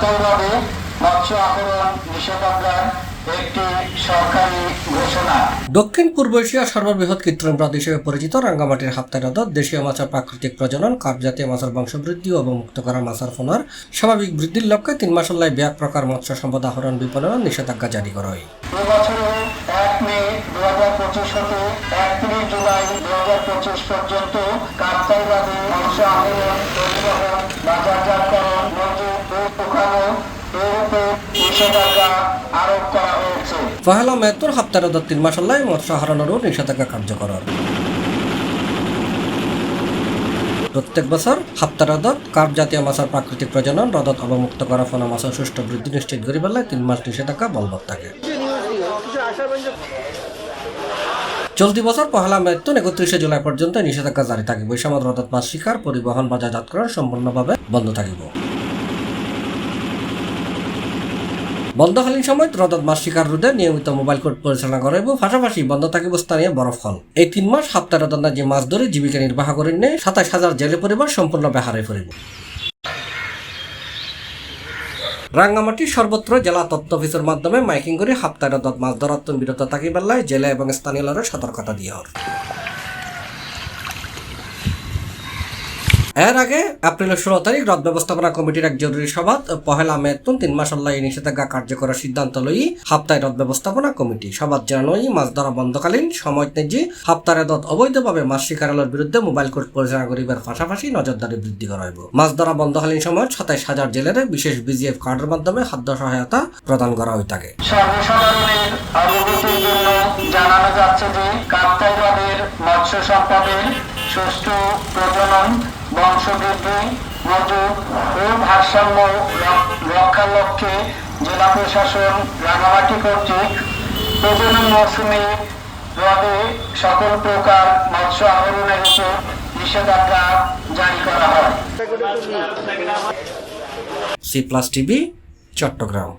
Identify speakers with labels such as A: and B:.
A: কাপ্তাই হ্রদে মৎস্য আহরণ নিষেধাজ্ঞার একটি সরকারি ঘোষণা।
B: দক্ষিণ পূর্ব এশিয়ার সর্ববৃহৎ কৃত্রিম হ্রদ হিসেবে পরিচিত রাঙ্গামাটির হাপ্তাই হ্রদত দেশীয় মাছের প্রাকৃতিক প্রজনন, কার্প জাতীয় মাছের বংশবৃদ্ধি ও অবমুক্ত করা মাছের ফোনার স্বাভাবিক বৃদ্ধির লক্ষ্যে 3 মাস ব্যাপক প্রকার মৎস্য সম্পদ আহরণ বিপণন নিষেধাজ্ঞা জারি করা হয়।
A: এবছরের 1 মে 2025 হতে 31 জুলাই 2025 পর্যন্ত কাপ্তাই হ্রদে মৎস্য আহরণ, পরিবহন, বাজারজাতকরণ, মজুত ও শুকানো এর উপর নিষেধাজ্ঞা আরোপ করা হয়েছে।
B: পহেলা মে হাপ্তাই হ্রদত 3 মাস মৎস্য আহরণেরও নিষেধাজ্ঞা কার্যকর। প্রত্যেক বছর হাপ্তাই হ্রদত কার্প জাতীয় মাছের প্রাকৃতিক প্রজনন, হ্রদত অবমুক্ত করা ফোনা মাছের সুষ্ঠু বৃদ্ধি নিশ্চিত করি বেলায় 3 মাস নিষেধাজ্ঞা বলবৎ থাকে। চলতি বছর পহেলা মে 31 জুলাই পর্যন্ত নিষেধাজ্ঞা জারি থাকিব। এই সময় হ্রদত মাছ শিকার, পরিবহন, বাজারজাতকরণ সম্পূর্ণভাবে বন্ধ থাকিব। বন্ধকালীন সময় হ্রদত মাছ শিকার রোধে নিয়মিত মোবাইল কোর্ট পরিচালনা করাইব, পাশাপাশি বন্ধ থাকিব স্থানীয় বরফ হল। এই 3 মাস হাপ্তাই হ্রদত যে মাছ ধরে জীবিকা নির্বাহ করেন 27,000 জেলে পরিবার সম্পূর্ণ বেহারে পড়িব। রাঙ্গামাটি সর্বত্র জেলা তথ্য অফিসের মাধ্যমে মাইকিং করে হাপ্তাই হ্রদত মাছ ধরার বিরত থাকিবেলায় জেলা এবং স্থানীয় সতর্কতা দিয়ে হর। এর আগে এপ্রিলের 16 তারিখ হ্রদ ব্যবস্থাপনা কমিটির এক জরুরি সভা পহেলা মে 3 মাস এই নিষেধাজ্ঞা কার্যকরের সিদ্ধান্ত লই হাপ্তাই হ্রদ ব্যবস্থাপনা কমিটি সভা জানাই মাছ ধরা বন্ধকালীন সময় যে হাপ্তাই হ্রদত অবৈধভাবে মাছ শিকারের বিরুদ্ধে মোবাইল কোর্ট পরিচালনা করিবার পাশাপাশি নজরদারি বৃদ্ধি করা হইব। মাছ ধরা বন্ধকালীন সময় 27,000 জেলের বিশেষ বিজিএফ কার্ডের মাধ্যমে খাদ্য সহায়তা প্রদান করা হয়ে থাকে।
A: সর্বসাধারণের অবগতির জন্য জানানো যাচ্ছে যে কাপ্তাই হ্রদের মৎস্য সম্পদের সুষ্ঠু প্রজনন, বংশবৃদ্ধি, মজুত ও ভারসাম্য রক্ষার লক্ষ্যে জেলা প্রশাসন রাঙ্গামাটি কর্তৃক প্রজনন মৌসুমে হ্রদে সকল প্রকার মৎস্য আহরণের উপর নিষেধাজ্ঞা জারি করা হয়।
B: C+ TV, Chittagong.